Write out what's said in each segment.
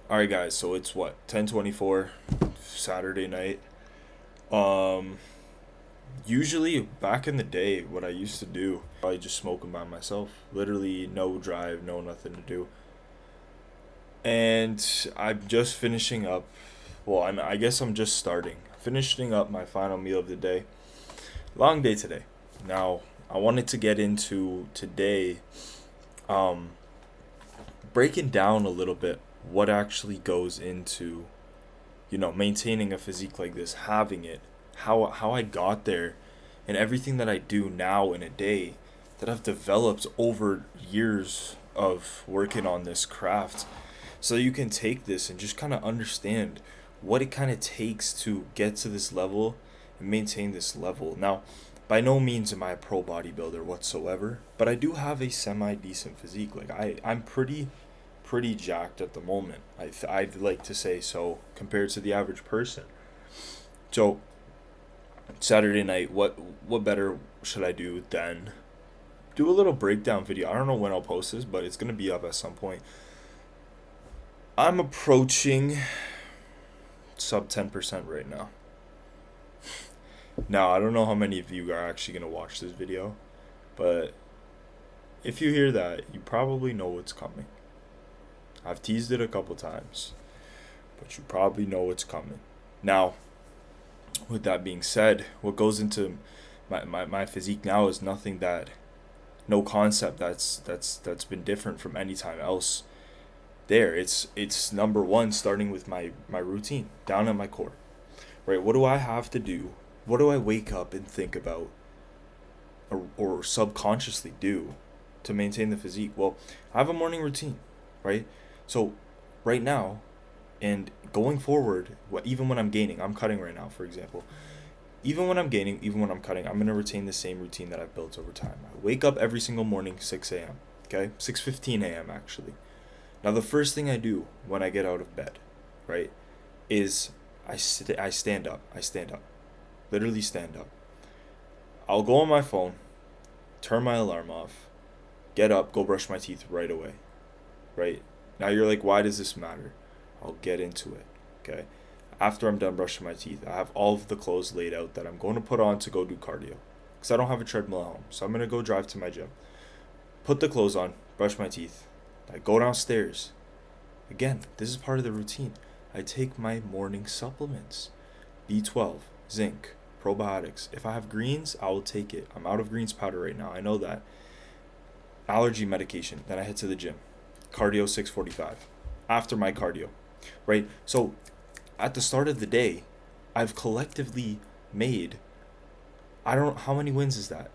All right, guys. So it's what 10:24 Saturday night. Um, Usually back in the day, what I used to do, I just smoking by myself. Literally, no drive, no nothing to do. And I'm just finishing up. Well, I guess I'm just starting. Finishing up my final meal of the day. Long day today. Now, I wanted to get into today, um, breaking down a little bit what actually goes into maintaining a physique like this, having it, how I got there, and everything that I do now in a day that I've developed over years of working on this craft. So you can take this and just kind of understand what it kind of takes to get to this level and maintain this level. Now, by no means am I a pro bodybuilder whatsoever, but I do have a semi decent physique. Like I'm pretty jacked at the moment. I'd like to say so compared to the average person. So Saturday night, what better should I do than do a little breakdown video? I don't know when I'll post this, but it's gonna be up at some point. I'm approaching sub 10% right now. Now I don't know how many of you are actually gonna watch this video, but if you hear that, you probably know what's coming. I've teased it a couple times, but you probably know what's coming. Now, with that being said, what goes into my physique now is nothing that, no concept that's been different from any time else. It's number one, starting with my routine down at my core, right? What do I have to do? What do I wake up and think about, or subconsciously do, to maintain the physique? Well, I have a morning routine, right? So, right now, and going forward, even when I'm gaining, I'm cutting right now, for example. Even when I'm gaining, even when I'm cutting, I'm going to retain the same routine that I've built over time. I wake up every single morning, 6 a.m., okay? 6:15 a.m., actually. Now, the first thing I do when I get out of bed, right, is I stand up. I stand up. Literally stand up. I'll go on my phone, turn my alarm off, get up, go brush my teeth right away, right? Now you're like, why does this matter? I'll get into it, okay? After I'm done brushing my teeth, I have all of the clothes laid out that I'm going to put on to go do cardio. Because I don't have a treadmill at home. So I'm going to go drive to my gym. Put the clothes on, brush my teeth. I go downstairs. Again, this is part of the routine. I take my morning supplements. B12, zinc, probiotics. If I have greens, I will take it. I'm out of greens powder right now. I know that. Allergy medication. Then I head to the gym. Cardio 6:45. After my cardio, right? So at the start of the day, I've collectively made, I don't, how many wins is that?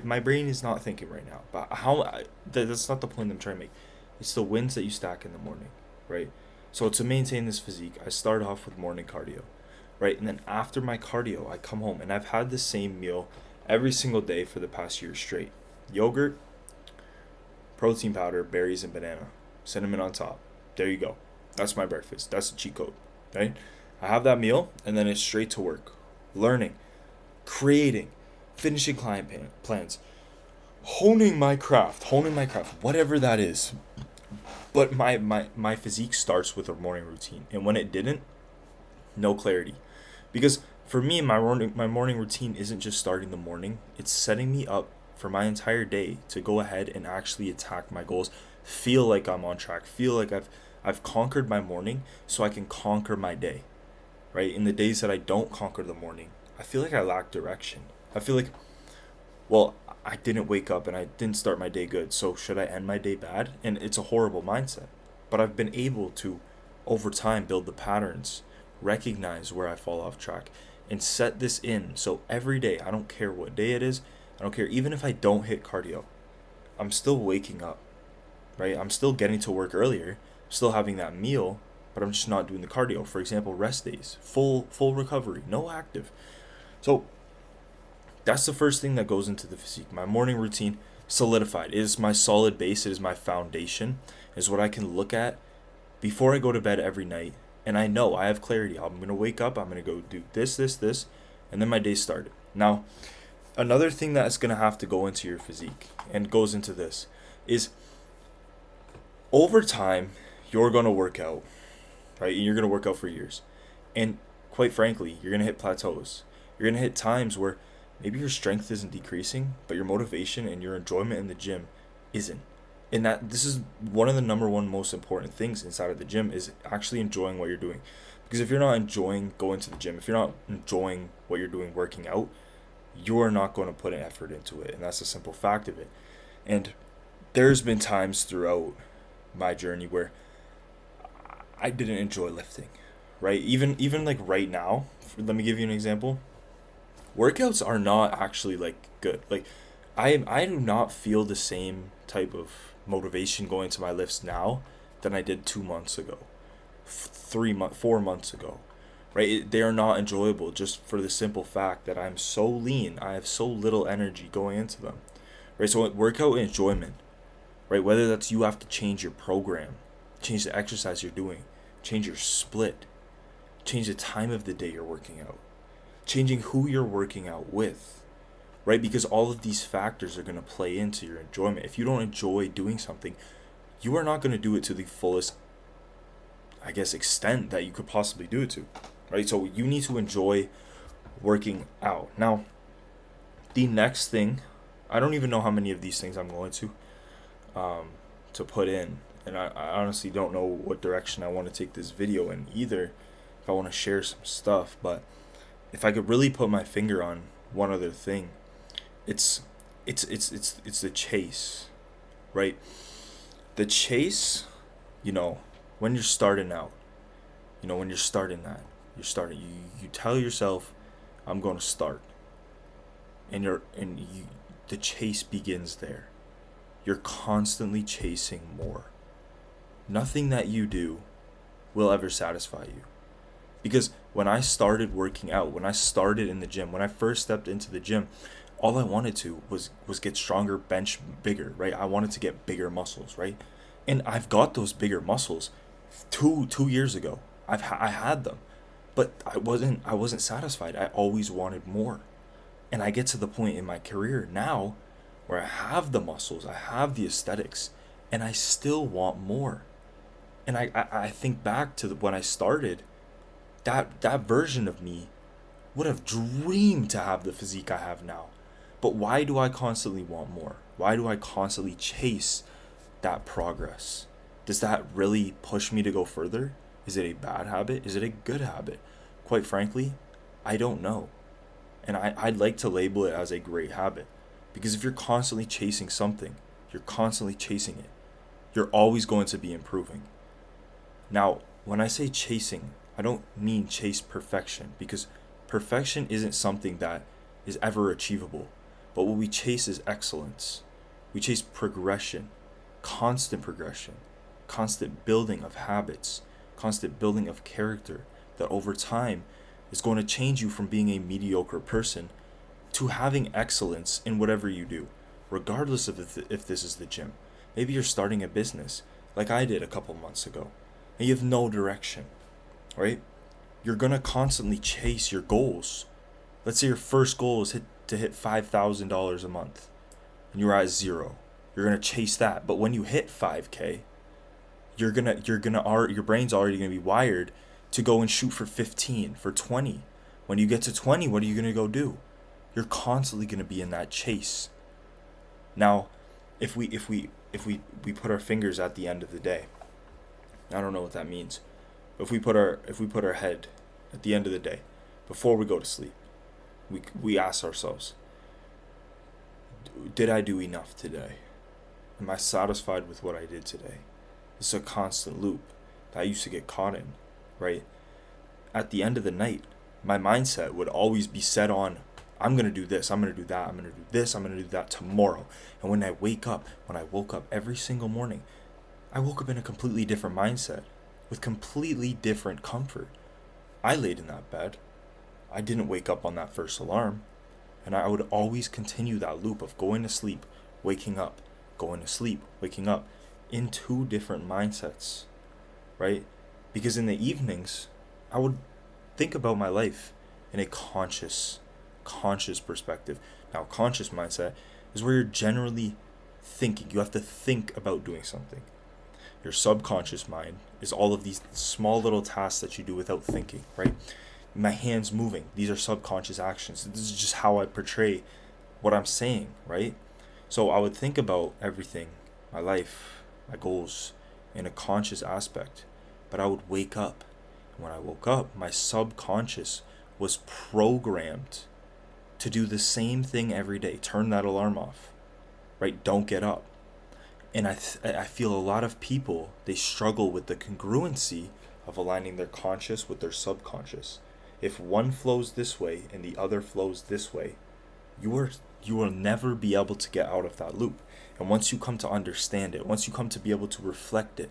My brain is not thinking right now, but that's not the point I'm trying to make. It's the wins that you stack in the morning, right? So to maintain this physique, I start off with morning cardio, right? And then after my cardio, I come home and I've had the same meal every single day for the past year straight. Yogurt, protein powder, berries, and banana. Cinnamon on top. There you go. That's my breakfast. That's a cheat code, right? I have that meal and then it's straight to work. Learning, creating, finishing client plans, honing my craft, whatever that is. But my physique starts with a morning routine. And when it didn't, no clarity. Because for me, my morning routine isn't just starting the morning, it's setting me up for my entire day to go ahead and actually attack my goals, feel like I'm on track, feel like I've conquered my morning so I can conquer my day. Right? In the days that I don't conquer the morning, I feel like I lack direction. I feel like, well, I didn't wake up and I didn't start my day good, so should I end my day bad? And it's a horrible mindset. But I've been able to, over time, build the patterns, recognize where I fall off track, and set this in. So every day, I don't care what day it is, I don't care, even if I don't hit cardio, I'm still waking up, right? I'm still getting to work earlier, still having that meal, but I'm just not doing the cardio. For example, rest days, full recovery, no active. So that's the first thing that goes into the physique. My morning routine solidified. It is my solid base. It is my foundation. It is what I can look at before I go to bed every night. And I know I have clarity. I'm going to wake up. I'm going to go do this. And then my day started. Now, another thing that is going to have to go into your physique and goes into this is over time, you're going to work out, right? And you're going to work out for years. And quite frankly, you're going to hit plateaus. You're going to hit times where maybe your strength isn't decreasing, but your motivation and your enjoyment in the gym isn't. And that this is one of the number one most important things inside of the gym is actually enjoying what you're doing. Because if you're not enjoying going to the gym, if you're not enjoying what you're doing working out, you're not going to put an effort into it. And that's the simple fact of it. And there's been times throughout my journey where I didn't enjoy lifting, right? Even like right now, let me give you an example. Workouts are not actually like good. Like I do not feel the same type of motivation going to my lifts now than I did 2 months ago, 4 months ago, right? They are not enjoyable just for the simple fact that I'm so lean. I have so little energy going into them, right? So workout enjoyment, right? Whether that's you have to change your program, change the exercise you're doing, change your split, change the time of the day you're working out, changing who you're working out with, right? Because all of these factors are going to play into your enjoyment. If you don't enjoy doing something, you are not going to do it to the fullest, I guess, extent that you could possibly do it to, right? So you need to enjoy working out. Now, the next thing, I don't even know how many of these things I'm going to put in. And I honestly don't know what direction I want to take this video in either, if I want to share some stuff. But if I could really put my finger on one other thing, it's the chase, right? The chase, when you're starting out, when you're starting that, you tell yourself, I'm going to start. And the chase begins there. You're constantly chasing more. Nothing that you do will ever satisfy you. Because when I started working out, when I started in the gym, when I first stepped into the gym, all I wanted to was get stronger, bench bigger, right? I wanted to get bigger muscles, right? And I've got those bigger muscles 2 years ago. I had them, but I wasn't satisfied. I always wanted more. And I get to the point in my career now where I have the muscles, I have the aesthetics, and I still want more. And I think back to when I started, that version of me would have dreamed to have the physique I have now. But why do I constantly want more? Why do I constantly chase that progress? Does that really push me to go further? Is it a bad habit? Is it a good habit? Quite frankly, I don't know. And I'd like to label it as a great habit. Because if you're constantly chasing something, you're constantly chasing it, you're always going to be improving. Now, when I say chasing, I don't mean chase perfection, because perfection isn't something that is ever achievable. But what we chase is excellence. We chase progression, constant building of habits, constant building of character that over time is going to change you from being a mediocre person to having excellence in whatever you do, regardless of if this is the gym. Maybe you're starting a business like I did a couple months ago, and you have no direction, right? You're going to constantly chase your goals. Let's say your first goal is to hit $5,000 a month, and you're at zero. You're going to chase that. But when you hit 5K, your brain's already going to be wired to go and shoot for 15, for 20. When you get to 20, what are you going to go do? You're constantly going to be in that chase. Now, if we put our fingers at the end of the day, I don't know what that means. If we put our head at the end of the day, before we go to sleep, we ask ourselves, did I do enough today? Am I satisfied with what I did today? It's a constant loop that I used to get caught in, right? At the end of the night, my mindset would always be set on, I'm going to do this, I'm going to do that, I'm going to do this, I'm going to do that tomorrow. And when I woke up every single morning, I woke up in a completely different mindset, with completely different comfort. I laid in that bed. I didn't wake up on that first alarm. And I would always continue that loop of going to sleep, waking up, going to sleep, waking up, in two different mindsets, right? Because in the evenings, I would think about my life in a conscious perspective. Now, conscious mindset is where you're generally thinking. You have to think about doing something. Your subconscious mind is all of these small little tasks that you do without thinking, right? My hands moving, these are subconscious actions. This is just how I portray what I'm saying, right? So I would think about everything, my life, my goals, in a conscious aspect. But I would wake up. And when I woke up, my subconscious was programmed to do the same thing every day. Turn that alarm off, right? Don't get up. And I feel a lot of people, they struggle with the congruency of aligning their conscious with their subconscious. If one flows this way and the other flows this way, you will never be able to get out of that loop. And once you come to understand it, once you come to be able to reflect it,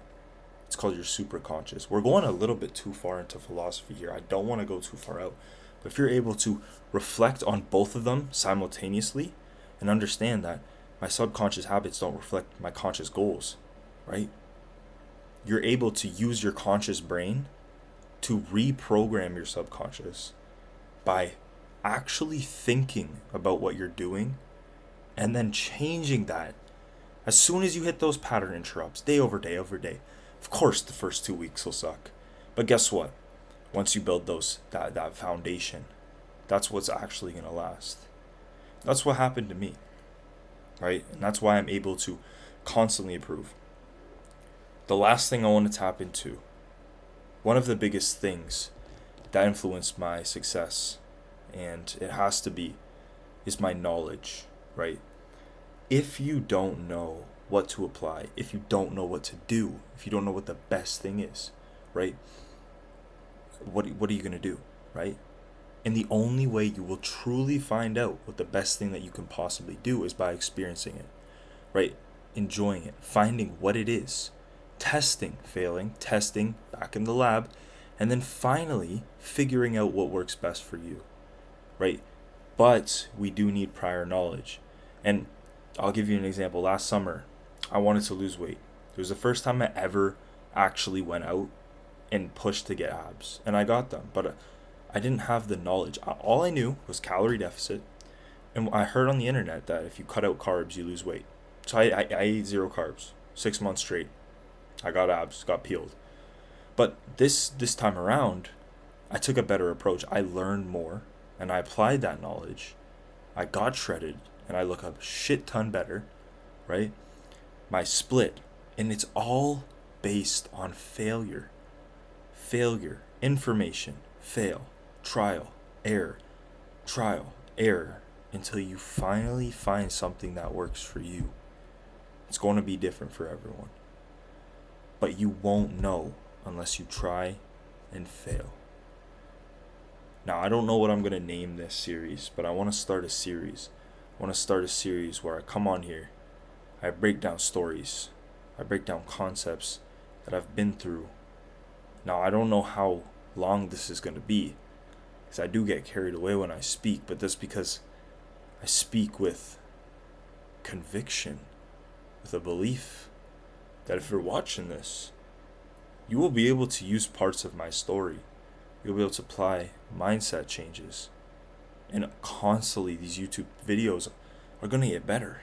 it's called your superconscious. We're going a little bit too far into philosophy here. I don't want to go too far out. But if you're able to reflect on both of them simultaneously and understand that my subconscious habits don't reflect my conscious goals, right? You're able to use your conscious brain to reprogram your subconscious by actually thinking about what you're doing and then changing that as soon as you hit those pattern interrupts, day over day over day. Of course, the first 2 weeks will suck. But guess what? Once you build that foundation, that's what's actually going to last. That's what happened to me, right? And that's why I'm able to constantly improve. The last thing I want to tap into, one of the biggest things that influenced my success, and it has to be, is my knowledge, right? If you don't know what to apply, if you don't know what to do, if you don't know what the best thing is, right? What are you going to do, right? And the only way you will truly find out what the best thing that you can possibly do is by experiencing it, right? Enjoying it, finding what it is, testing, failing, testing, back in the lab, and then finally figuring out what works best for you, right? But we do need prior knowledge. And I'll give you an example. Last summer, I wanted to lose weight. It was the first time I ever actually went out and pushed to get abs. And I got them, but I didn't have the knowledge. All I knew was calorie deficit. And I heard on the internet that if you cut out carbs, you lose weight. So I ate 0 carbs, 6 months straight. I got abs, got peeled. But this time around, I took a better approach. I learned more and I applied that knowledge. I got shredded and I look a shit ton better, right? My split, and it's all based on failure. Failure, information, fail, trial, error, until you finally find something that works for you. It's going to be different for everyone. But you won't know unless you try and fail. Now, I don't know what I'm going to name this series, but I want to start a series. I want to start a series where I come on here, I break down stories, I break down concepts that I've been through. Now, I don't know how long this is going to be, because I do get carried away when I speak, but that's because I speak with conviction, with a belief that if you're watching this, you will be able to use parts of my story. You'll be able to apply mindset changes. And constantly, these YouTube videos are going to get better.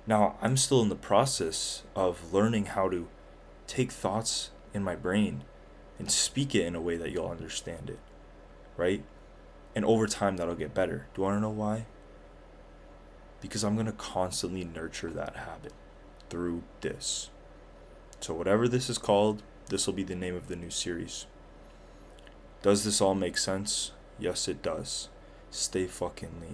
Now, I'm still in the process of learning how to take thoughts in my brain and speak it in a way that you'll understand it, right? And over time, that'll get better. Do you want to know why? Because I'm going to constantly nurture that habit through this. So whatever this is called, this will be the name of the new series. Does this all make sense? Yes, it does. Stay fucking lean.